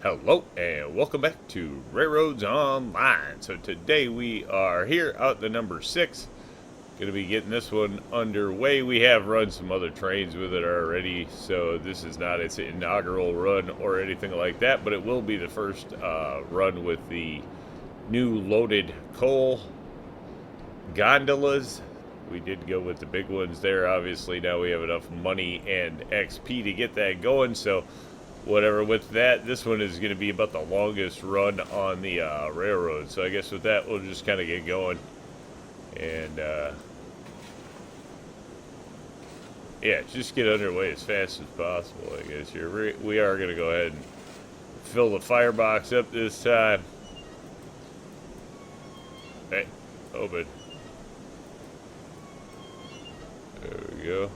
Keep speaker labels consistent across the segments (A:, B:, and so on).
A: Hello and welcome back to RailRoads Online. So today we are here out the number 6. Going to be getting this one underway. We have run some other trains with it already, so this is not its inaugural run or anything like that, but it will be the first run with the new loaded coal gondolas. We did go with the big ones there. Obviously now we have enough money and XP to get that going, so whatever with that, this one is going to be about the longest run on the railroad. So I guess with that, we'll just kind of get going. And, yeah, just get underway as fast as possible, I guess. Here we are going to go ahead and fill the firebox up this time. Hey, open. There we go.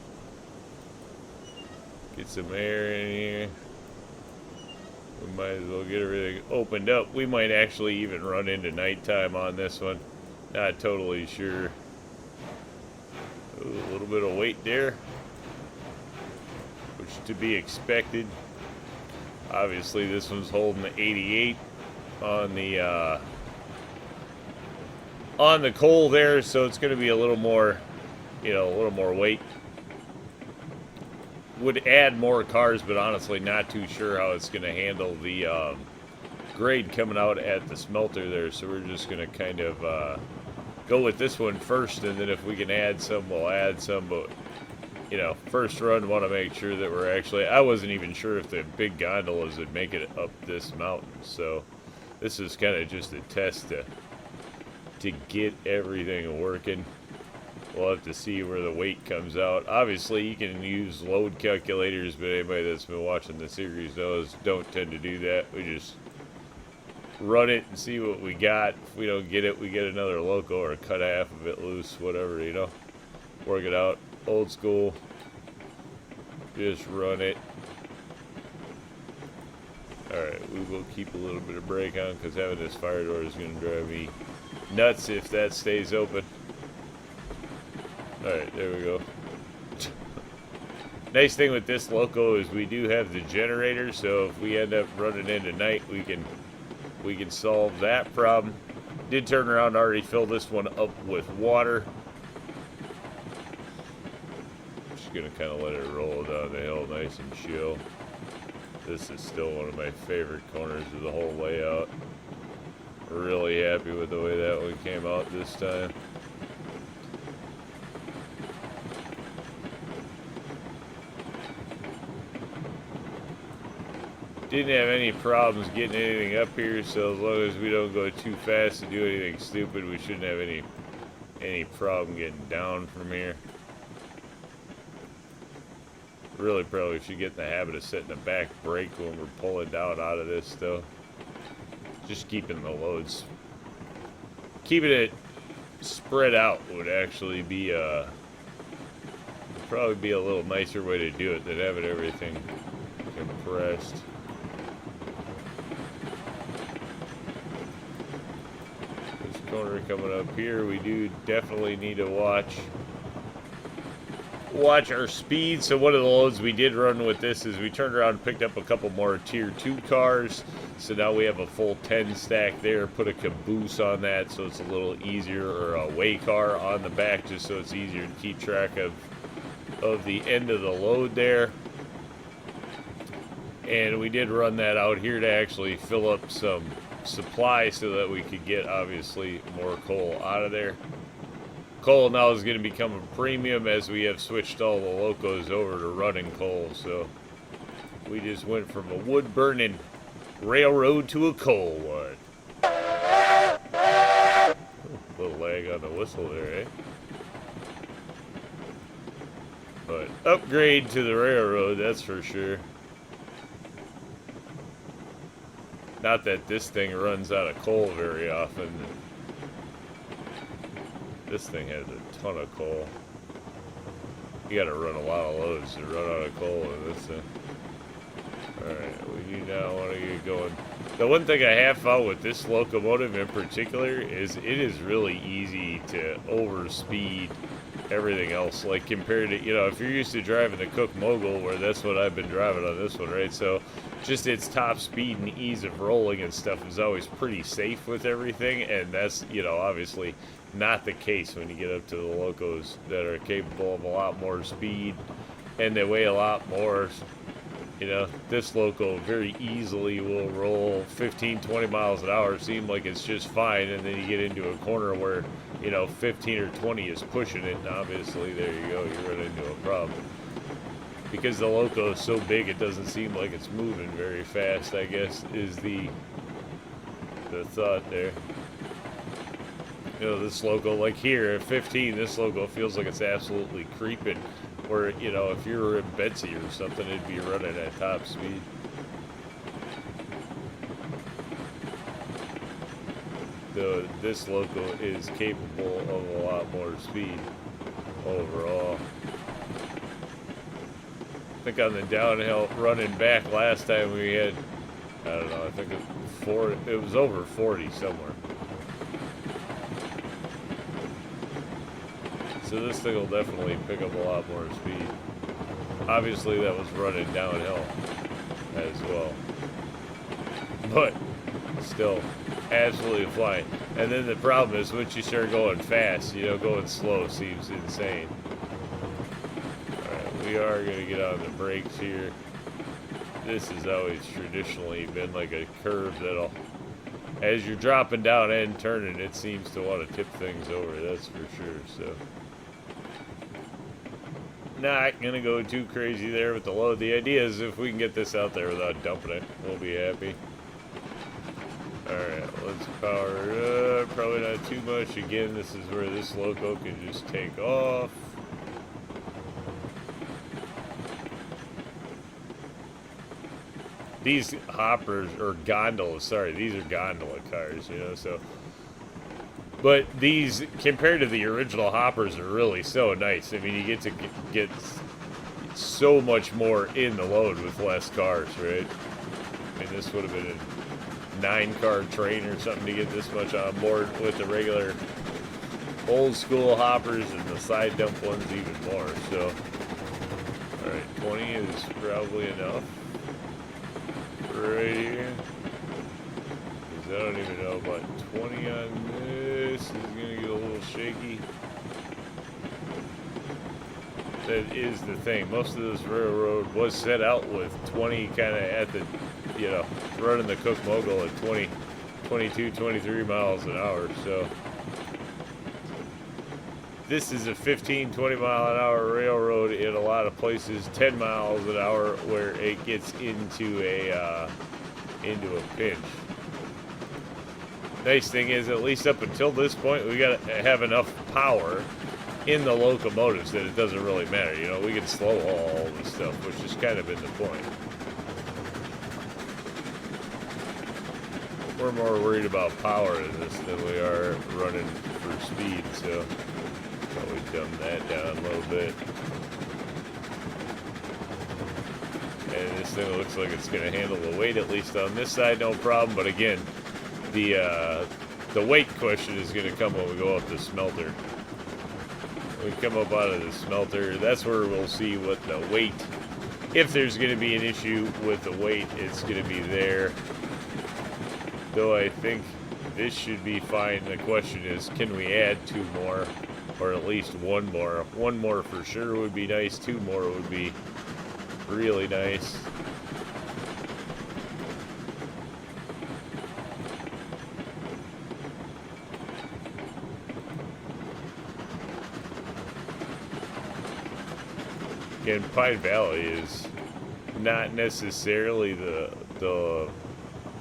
A: Get some air in here. We might as well get everything opened up. We might actually even run into nighttime on this one. Not totally sure. Ooh, a little bit of weight there, which is to be expected. Obviously, this one's holding the 88 on the coal there, so it's going to be a little more, a little more weight. Would add more cars, but honestly not too sure how it's going to handle the grade coming out at the smelter there, so we're just going to kind of go with this one first, and then if we can add some, we'll add some. But first run, want to make sure that we're actually, I wasn't even sure if the big gondolas would make it up this mountain, so this is kind of just a test to get everything working. We'll have to see where the weight comes out. Obviously, you can use load calculators, but anybody that's been watching the series knows don't tend to do that. We just run it and see what we got. If we don't get it, we get another loco or cut half of it loose, whatever, Work it out. Old school. Just run it. Alright, we will keep a little bit of brake on because having this fire door is going to drive me nuts if that stays open. Alright, there we go. Nice thing with this loco is we do have the generator, so if we end up running into night, we can solve that problem. Did turn around and already fill this one up with water. Just gonna kind of let it roll down the hill nice and chill. This is still one of my favorite corners of the whole layout. Really happy with the way that one came out this time. Didn't have any problems getting anything up here, so as long as we don't go too fast to do anything stupid, we shouldn't have any problem getting down from here. Really probably should get in the habit of setting the back brake when we're pulling down out of this, though. Just keeping the loads, keeping it spread out would actually be probably be a little nicer way to do it than having everything compressed. Corner coming up here, we do definitely need to watch our speed. So one of the loads we did run with this is we turned around and picked up a couple more tier 2 cars, so now we have a full 10 stack there. Put a caboose on that so it's a little easier, or a way car on the back just so it's easier to keep track of the end of the load there. And we did run that out here to actually fill up some supply so that we could get obviously more coal out of there. Coal now is going to become a premium as we have switched all the locos over to running coal, so we just went from a wood burning railroad to a coal one. A little lag on the whistle there, eh? But upgrade to the railroad, that's for sure. Not that this thing runs out of coal very often. This thing has a ton of coal. You gotta run a lot of loads to run out of coal in this thing. Alright, we do now want to get going. The one thing I have found with this locomotive in particular is it is really easy to overspeed everything else. Like compared to, you know, if you're used to driving the Cook Mogul, where that's what I've been driving on this one, right? So just its top speed and ease of rolling and stuff is always pretty safe with everything, and that's, you know, obviously not the case when you get up to the locos that are capable of a lot more speed and they weigh a lot more. You know, this loco very easily will roll 15, 20 miles an hour, seem like it's just fine, and then you get into a corner where, you know, 15 or 20 is pushing it, and obviously there you go, you run into a problem. Because the loco is so big, it doesn't seem like it's moving very fast, I guess, is the thought there. You know, this loco, like here at 15, this loco feels like it's absolutely creeping. Where, you know, if you were in Betsy or something, it'd be running at top speed. Though this loco is capable of a lot more speed overall. I think on the downhill running back last time we had, I don't know, I think it was over 40 somewhere. So this thing will definitely pick up a lot more speed. Obviously that was running downhill as well. But still, absolutely flying. And then the problem is once you start going fast, you know, going slow seems insane. Alright, we are going to get on the brakes here. This has always traditionally been like a curve that'll, as you're dropping down and turning, it seems to want to tip things over, that's for sure, so. Not gonna go too crazy there with the load. The idea is if we can get this out there without dumping it, we'll be happy. Alright, let's power it up. Probably not too much. Again, this is where this loco can just take off. These hoppers, or gondolas, sorry, these are gondola cars, you know, so. But these, compared to the original hoppers, are really so nice. I mean, you get to get so much more in the load with less cars, right? I mean, this would have been a 9-car train or something to get this much on board with the regular old school hoppers, and the side dump ones even more, so. Alright, 20 is probably enough. Right here. I don't even know, but 20 on this is going to get a little shaky. That is the thing. Most of this railroad was set out with 20 kind of at the, you know, running the Cook Mogul at 20, 22, 23 miles an hour. So this is a 15, 20 mile an hour railroad in a lot of places, 10 miles an hour where it gets into a pinch. Nice thing is, at least up until this point, we got to have enough power in the locomotives that it doesn't really matter. You know, we can slow all this stuff, which has kind of been the point. We're more worried about power in this than we are running for speed, so probably dumb that down a little bit. And this thing looks like it's going to handle the weight, at least on this side, no problem. But again, the weight question is going to come when we go up the smelter. When we come up out of the smelter, that's where we'll see what the weight, if there's going to be an issue with the weight, it's going to be there. Though I think this should be fine. The question is, can we add 2 more, or at least 1 more? 1 more for sure would be nice. 2 more would be really nice. Again, Pine Valley is not necessarily the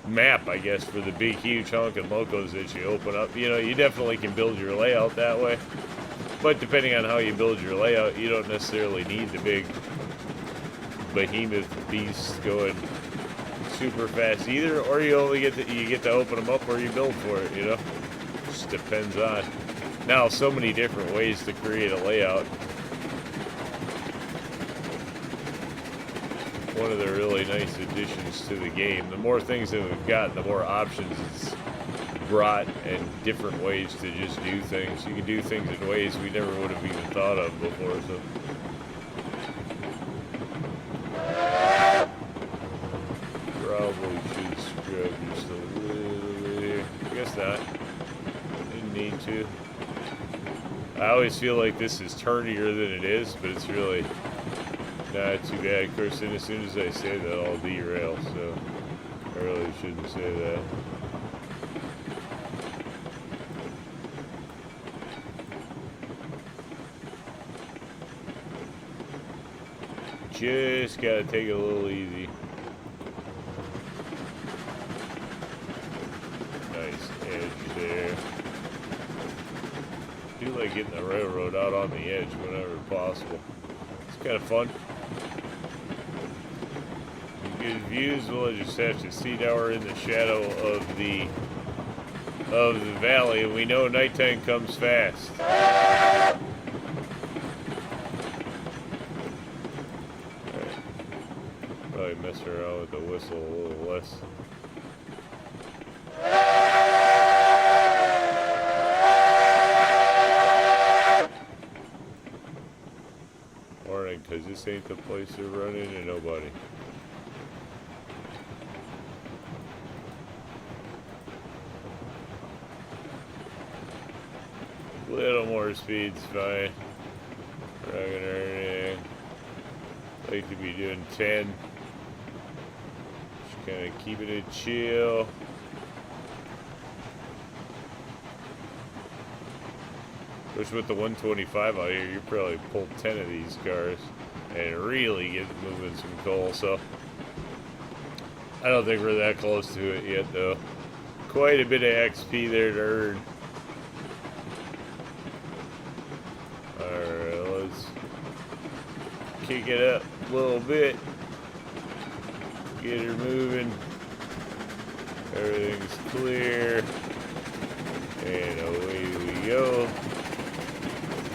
A: map, I guess, for the big, huge honking locos that you open up. You know, you definitely can build your layout that way, but depending on how you build your layout, you don't necessarily need the big behemoth beasts going super fast either, or you only get to open them up where you build for it. You know, just depends on. Now, so many different ways to create a layout. One of the really nice additions to the game. The more things that we've got, the more options it's brought and different ways to just do things. You can do things in ways we never would have even thought of before. So probably should scrub just a little bit here. I guess not. Didn't need to. I always feel like this is turnier than it is, but it's really not too bad. Of course, then as soon as I say that, I'll derail, so I really shouldn't say that. Just gotta take it a little easy. Nice edge there. I do like getting the railroad out on the edge whenever possible. It's kind of fun. Good views. We'll just have to see now we're in the shadow of the valley, and we know nighttime comes fast. Probably mess around with the whistle a little less. Morning, because this ain't the place to run into nobody. Little more speed's fine. We're not gonna hurt anything. Like to be doing 10. Just kind of keeping it chill. Which with the 125 out here, you probably pull 10 of these cars and really get moving some coal. So I don't think we're that close to it yet, though. Quite a bit of XP there to earn. Alright, let's kick it up a little bit. Get her moving. Everything's clear. And away we go.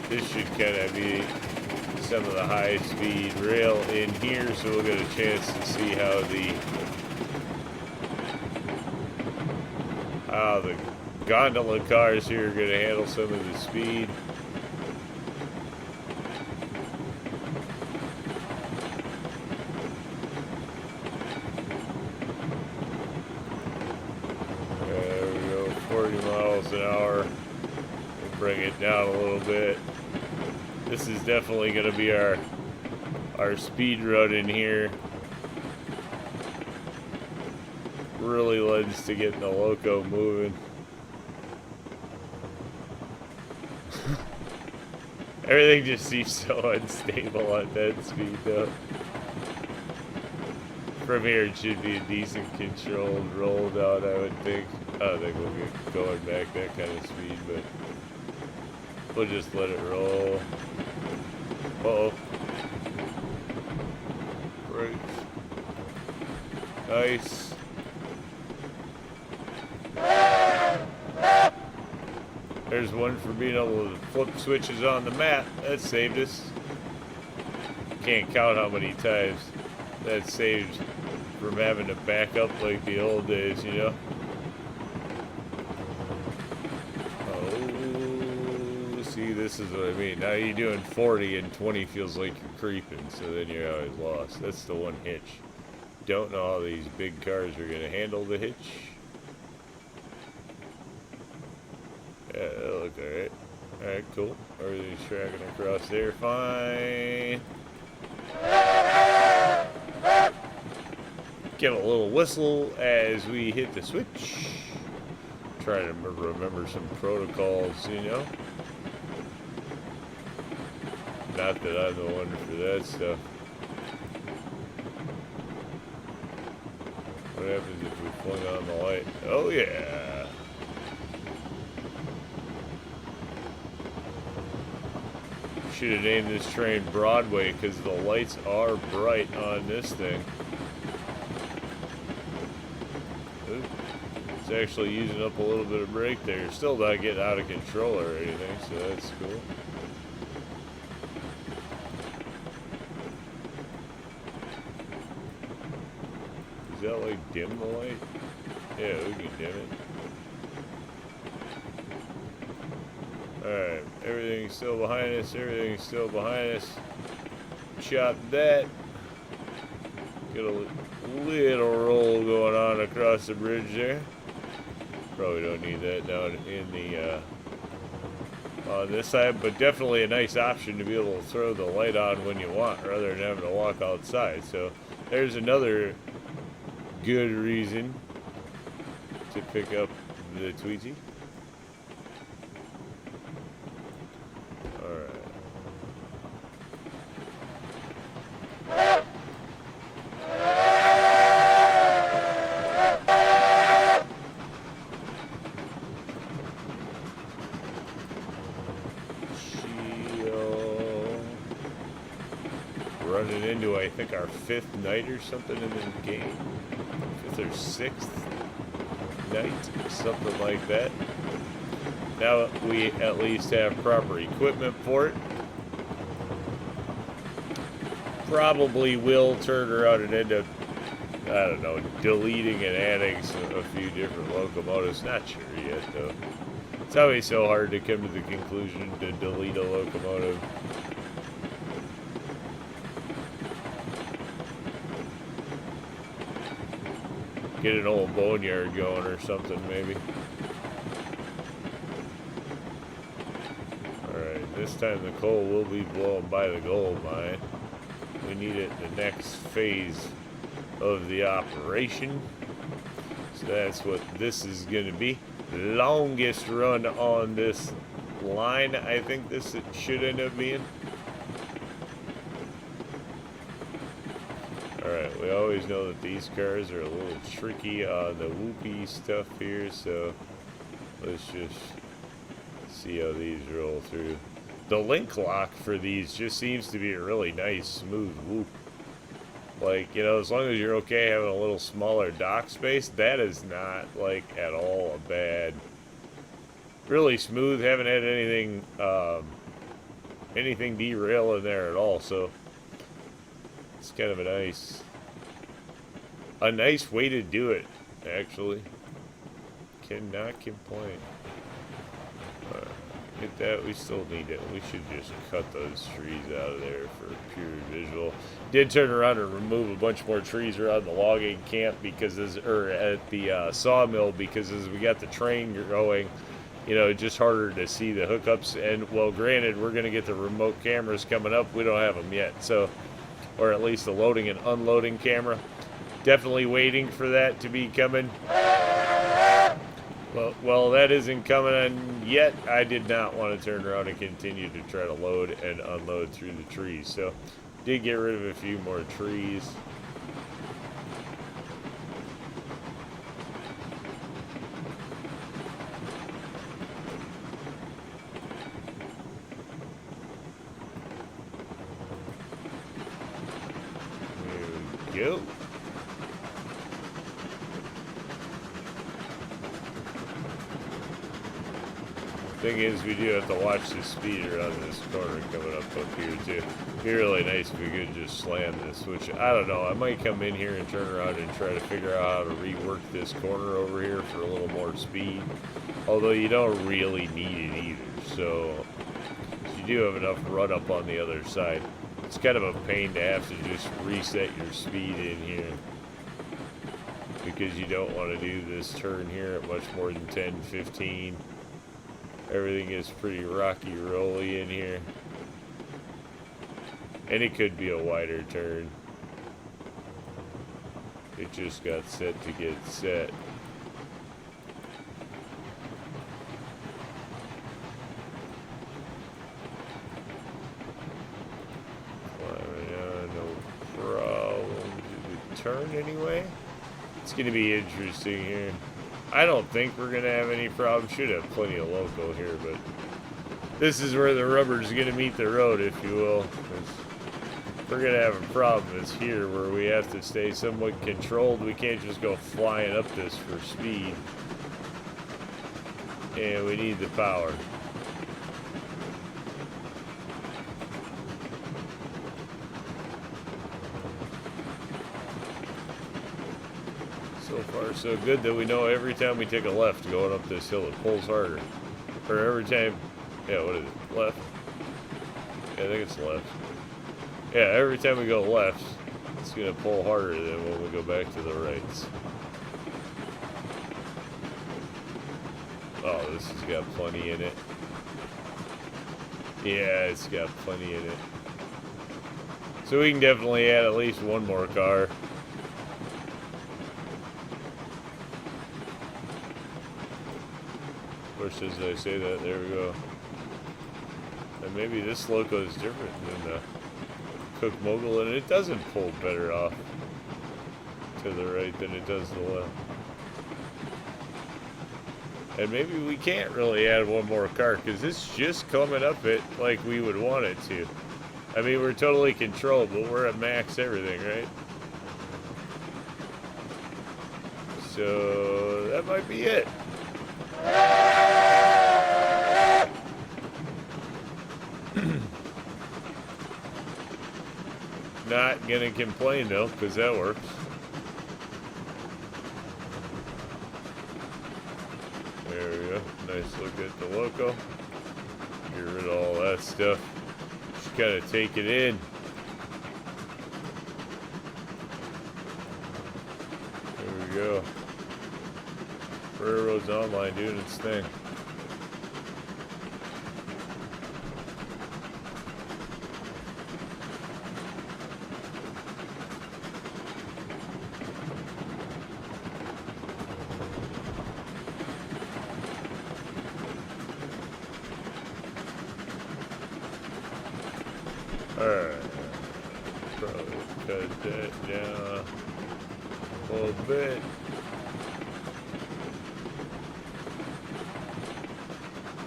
A: This should kind of be some of the high-speed rail in here, so we'll get a chance to see how the gondola cars here are going to handle some of the speed. There we go, 40 miles an hour. We'll bring it down a little bit. This is definitely going to be our speed run in here. Really lends to getting the loco moving. Everything just seems so unstable at that speed, though. From here, it should be a decent controlled roll down, I would think. I don't think we'll get going back that kind of speed, but we'll just let it roll. Uh-oh. Right. Nice. There's one for being able to flip switches on the map. That saved us. Can't count how many times that saved from having to back up like the old days, you know? Oh, see, this is what I mean. Now you're doing 40 and 20 feels like you're creeping, so then you're always lost. That's the one hitch. Don't know how these big cars are going to handle the hitch. Yeah, that look alright. Alright, cool. Everything's tracking across there fine. Give a little whistle as we hit the switch. Try to remember some protocols, you know. Not that I'm the one for that stuff. What happens if we fling on the light? Oh yeah. Should have named this train Broadway because the lights are bright on this thing. Ooh, it's actually using up a little bit of brake there. Still not getting out of control or anything, so that's cool. Does that like dim the light? Yeah, we can dim it. Alright, everything's still behind us, everything's still behind us. Chop that. Get a little roll going on across the bridge there. Probably don't need that down in the on this side, but definitely a nice option to be able to throw the light on when you want rather than having to walk outside. So there's another good reason to pick up the Tweety. Alright. Running into, I think, our 5th night or something in the game. 5th or 6th night, something like that. Now we at least have proper equipment for it. Probably will turn around and end up, I don't know, deleting and adding a few different locomotives. Not sure yet, though. It's always so hard to come to the conclusion to delete a locomotive. Get an old boneyard going or something, maybe. Alright, this time the coal will be blown by the gold mine. We need it in the next phase of the operation. So that's what this is going to be. Longest run on this line, I think this should end up being. Alright, we always know that these cars are a little tricky on the whoopee stuff here, so let's just see how these roll through. The link lock for these just seems to be a really nice, smooth whoop. Like, you know, as long as you're okay having a little smaller dock space, that is not, like, at all a bad. Really smooth, haven't had anything, anything derail in there at all, so it's kind of a nice way to do it, actually. Cannot complain. Get that, we still need it. We should just cut those trees out of there for pure visual. Did turn around and remove a bunch more trees around the logging camp because at the sawmill, because as we got the train going, you know, it's just harder to see the hookups. And well, granted, we're gonna get the remote cameras coming up. We don't have them yet, so, or at least the loading and unloading camera. Definitely waiting for that to be coming. Well, that isn't coming in yet. I did not want to turn around and continue to try to load and unload through the trees. So, did get rid of a few more trees. There we go. Thing is, we do have to watch the speed around this corner coming up here too. It'd be really nice if we could just slam this, which I don't know. I might come in here and turn around and try to figure out how to rework this corner over here for a little more speed. Although you don't really need it either, so you do have enough run up on the other side. It's kind of a pain to have to just reset your speed in here, because you don't want to do this turn here at much more than 10, 15. Everything is pretty rocky rolly in here. And it could be a wider turn. It just got set to get set. Climbing on, no problem. Did it turn anyway? It's going to be interesting here. I don't think we're going to have any problems. Should have plenty of loco here, but this is where the rubber is going to meet the road, if you will. If we're going to have a problem, it's here where we have to stay somewhat controlled. We can't just go flying up this for speed. And we need the power. So far, so good that we know every time we take a left going up this hill, it pulls harder. Or every time Yeah, what is it? Left? Yeah, I think it's left. Yeah, every time we go left, it's going to pull harder than when we go back to the rights. Oh, this has got plenty in it. Yeah, it's got plenty in it. So we can definitely add at least one more car. Of course, as I say that, there we go. And maybe this loco is different than the Cook Mogul, and it doesn't pull better off to the right than it does the left. And maybe we can't really add one more car, because it's just coming up it like we would want it to. I mean, we're totally controlled, but we're at max everything, right? So that might be it. Not gonna complain though, because that works. There we go. Nice look at the loco. Get rid of all that stuff. Just gotta take it in. There we go. RailRoads Online doing its thing. Alright. Probably cut that down a little bit.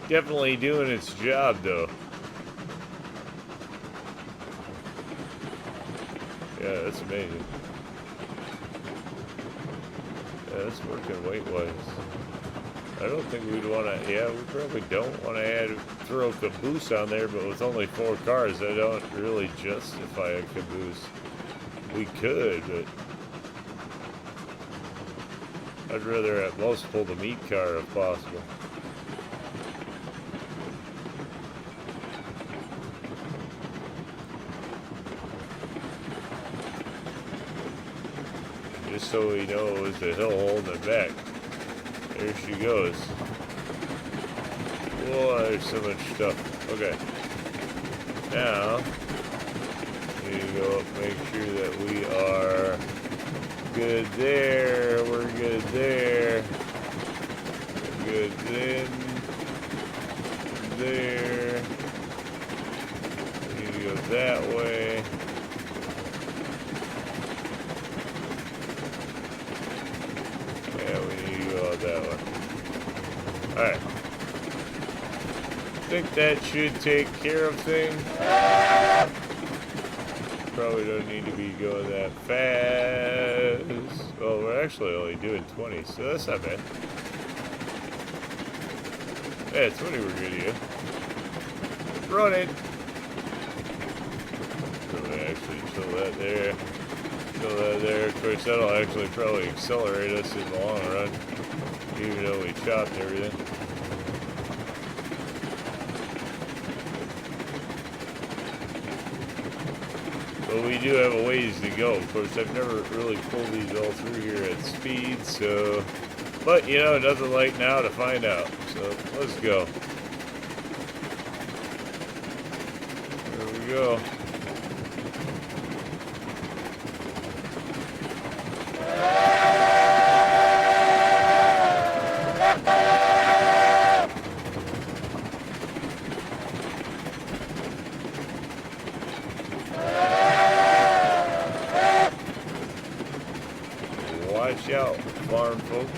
A: Definitely doing its job though. Yeah, that's amazing. Yeah, that's working weight-wise. I don't think we'd want to, yeah, we probably don't want to throw a caboose on there, but with only 4 cars, I don't really justify a caboose. We could, but I'd rather at most pull the meat car if possible. Just so we know it was the hill holding it back. There she goes. Whoa, there's so much stuff. Okay. Now, we need to go up, make sure that we are good there. We're good there. We're good then. There. We need to go that way. That one. Alright. I think that should take care of things. Probably don't need to be going that fast. Well, we're actually only doing 20, so that's not bad. Yeah, 20 we're good here. Run it! So we actually chill that there. Chill that there. Of course, that'll actually probably accelerate us in the long run. Even though we chopped everything. But we do have a ways to go. Of course, I've never really pulled these all through here at speed, so... But, you know, nothing like now to find out. So, let's go. There we go. Watch out, farm folks.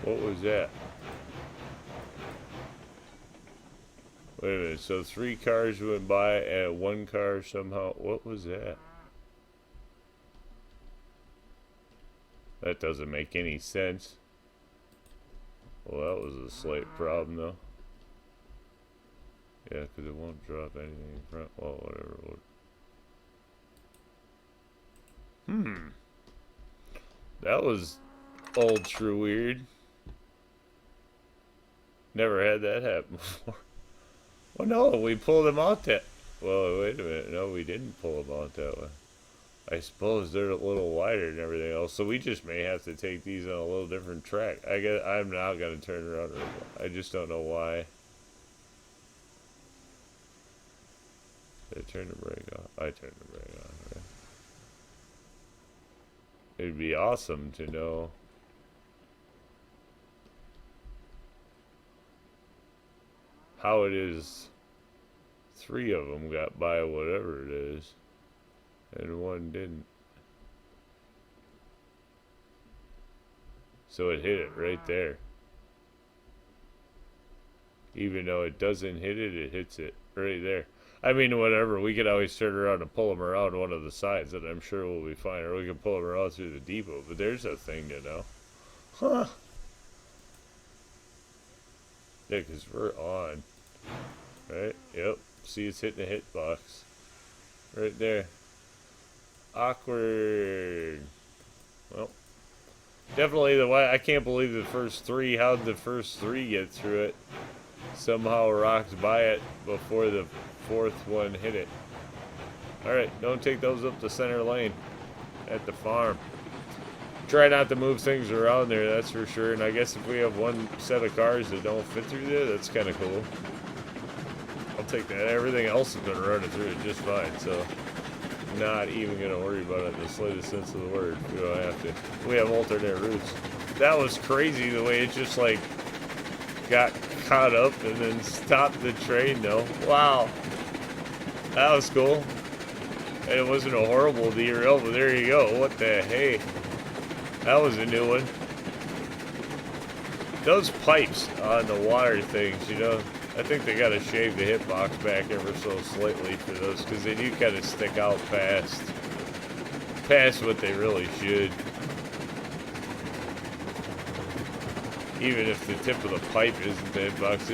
A: What was that? Wait a minute, so 3 cars went by and 1 car somehow, what was that? That doesn't make any sense. Well, that was a slight problem, though. Yeah, because it won't drop anything in front. Well, whatever. That was ultra weird. Never had that happen before. Oh no, we pulled them out that. Well, wait a minute. No, we didn't pull them out that way. I suppose they're a little wider and everything else, so we just may have to take these on a little different track. I guess I'm not gonna turn around. I just don't know why. Did I turn the brake off? I turned the brake off. Right? It'd be awesome to know how it is. 3 of them got by whatever it is, and 1 didn't. So it hit it right there. Even though it doesn't hit it, it hits it right there. I mean, whatever. We could always turn around and pull them around one of the sides, and I'm sure we'll be fine. Or we can pull them around through the depot. But there's a thing to know. Huh. Yeah, because we're on. Right? Yep. See, it's hitting the hitbox. Right there. Awkward. Well, definitely the way. I can't believe the first 3. How'd the first 3 get through it? Somehow rocked by it before the 4th one hit it. Alright, don't take those up the center lane at the farm. Try not to move things around there, that's for sure. And I guess if we have one set of cars that don't fit through there, that's kind of cool. I'll take that. Everything else has been running through it just fine, so not even going to worry about it in the slightest sense of the word. We don't have to. We have alternate routes. That was crazy the way it just like got caught up and then stopped the train though. Wow. That was cool. And it wasn't a horrible derail, but there you go. What the hey? That was a new one. Those pipes on the water things, you know, I think they gotta shave the hitbox back ever so slightly for those, because they do kind of stick out past what they really should. Even if the tip of the pipe isn't the hitbox,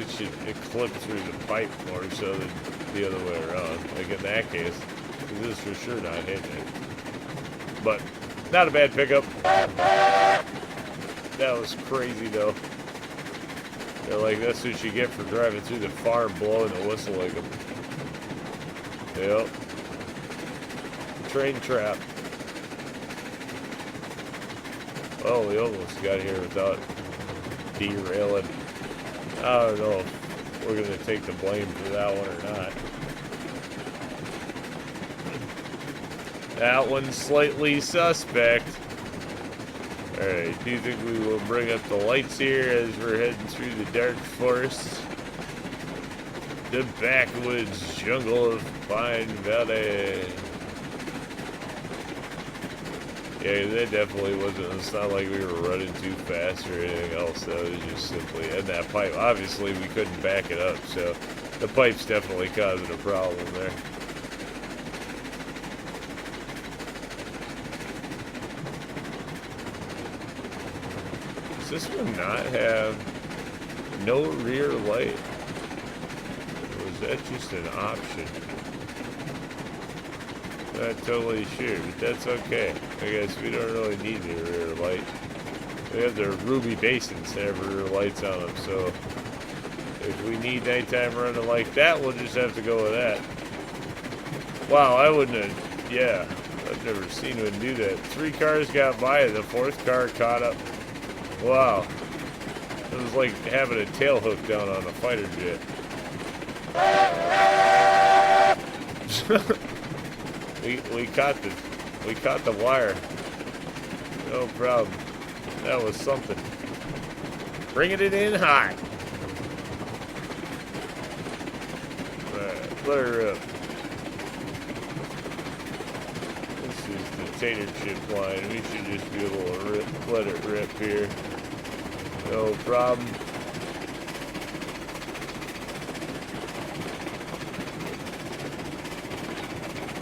A: it clip through the pipe more so than the other way around. Like in that case, because this is for sure not hitting it. But not a bad pickup. That was crazy though. They're like, that's what you get for driving through the farm blowing the whistle like a... Yep. Train trap. Oh, we almost got here without derailing. I don't know if we're going to take the blame for that one or not. That one's slightly suspect. Alright, do you think we will bring up the lights here as we're heading through the dark forest? The backwoods jungle of Pine Valley. Yeah, that definitely wasn't, it's not like we were running too fast or anything else. That was just simply, and that pipe, obviously we couldn't back it up, so the pipe's definitely causing a problem there. Does this one not have no rear light? Or was that just an option? Not totally sure, but that's okay. I guess we don't really need the rear light. We have the Ruby Basins that have rear lights on them, so if we need nighttime running like that, we'll just have to go with that. Wow, I wouldn't have, yeah, I've never seen one do that. 3 cars got by, the 4th car caught up. Wow. It was like having a tail hook down on a fighter jet. we caught the wire. No problem. That was something. Bringing it in hot. Alright, let her up. This is the tater chip line. We should just be able to let it rip here. No problem.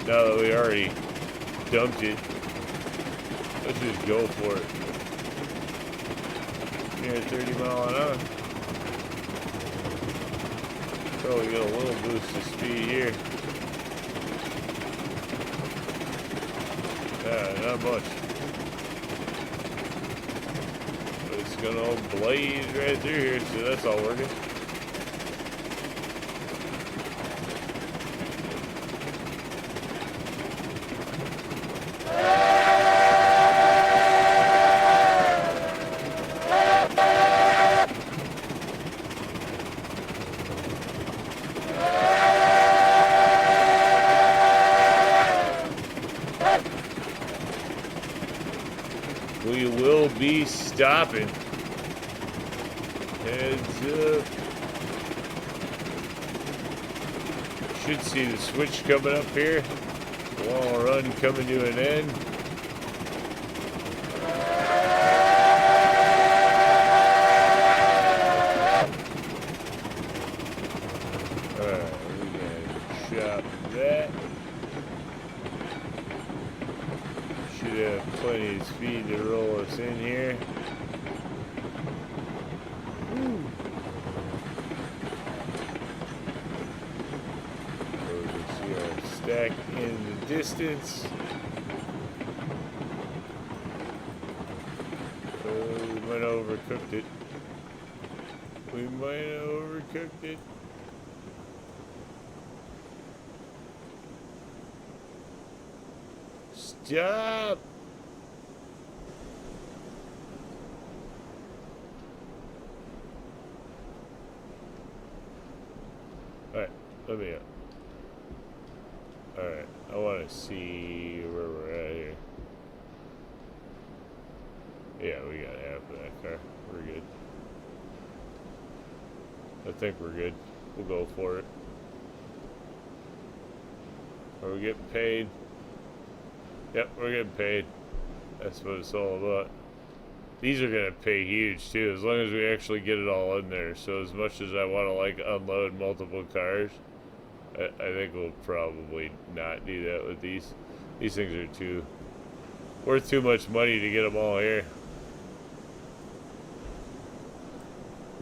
A: Now that we already dumped it, let's just go for it. Near 30 miles an hour. Oh, we got a little boost of speed here. Not much. But it's gonna blaze right through here, so that's all working. We will be stopping. Heads up. Should see the switch coming up here. Wall run coming to an end. Alright, we gotta chop that. Should have plenty of speed to roll us in here. See our stack in the distance. We might have overcooked it. We might have overcooked it. Stop! Alright, let me up. Alright, I want to see where we're at here. Yeah, we got half of that car. We're good. I think we're good. We'll go for it. Are we getting paid? Yep, we're getting paid. That's what it's all about. These are gonna pay huge too, as long as we actually get it all in there. So as much as I want to like unload multiple cars, I think we'll probably not do that with these. These things are worth too much money to get them all here.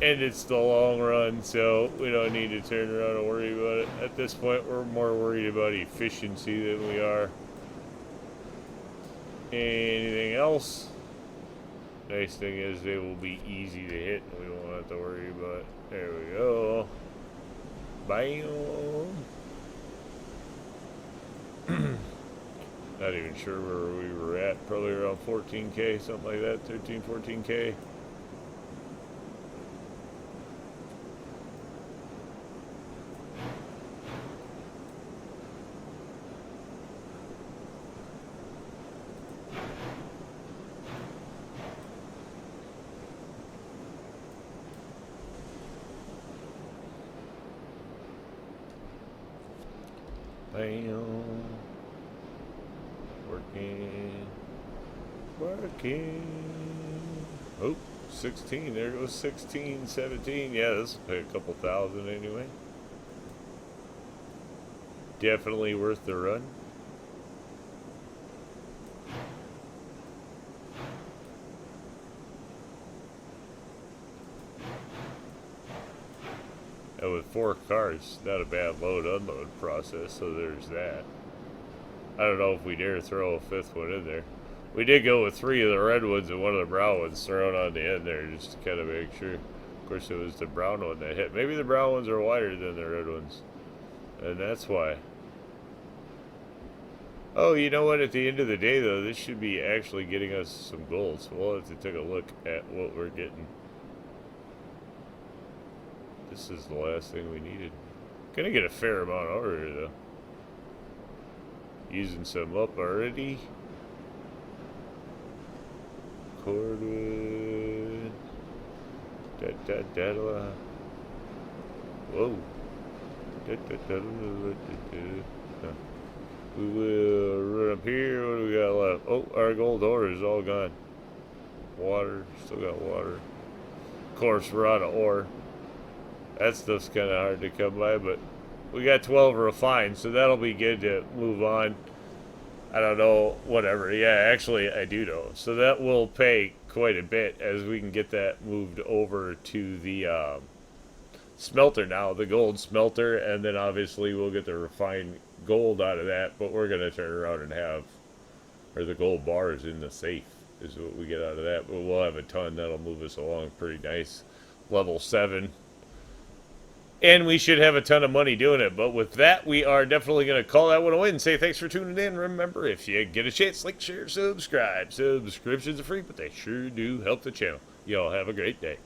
A: And it's the long run, so we don't need to turn around and worry about it. At this point, we're more worried about efficiency than we are anything else. Nice thing is they will be easy to hit and we won't have to worry about it. There we go. Bam. Not even sure where we were at. Probably around 14K, something like that. 13, 14K. Bam. Working. Oh, 16. There goes 16, 17. Yeah, this will pay a couple thousand anyway. Definitely worth the run. And with 4 cars, not a bad load-unload process, so there's that. I don't know if we dare throw a 5th one in there. We did go with 3 of the red ones and 1 of the brown ones thrown on the end there, just to kind of make sure. Of course, it was the brown one that hit. Maybe the brown ones are wider than the red ones, and that's why. Oh, you know what? At the end of the day, though, this should be actually getting us some gold, so we'll have to take a look at what we're getting. This is the last thing we needed. Gonna get a fair amount over here, though. Using some up already. Cordwood. Whoa. We will run up here. What do we got left? Oh, our gold ore is all gone. Water. Still got water. Of course, we're out of ore. That stuff's kind of hard to come by, but we got 12 refined, so that'll be good to move on. I don't know, whatever. Yeah, actually, I do know. So that will pay quite a bit as we can get that moved over to the smelter now, the gold smelter, and then obviously we'll get the refined gold out of that, but we're going to turn around and have, or the gold bars in the safe is what we get out of that, but we'll have a ton that'll move us along pretty nice. Level 7. And we should have a ton of money doing it. But with that, we are definitely going to call that one a win. Say thanks for tuning in. Remember, if you get a chance, like, share, subscribe. Subscriptions are free, but they sure do help the channel. Y'all have a great day.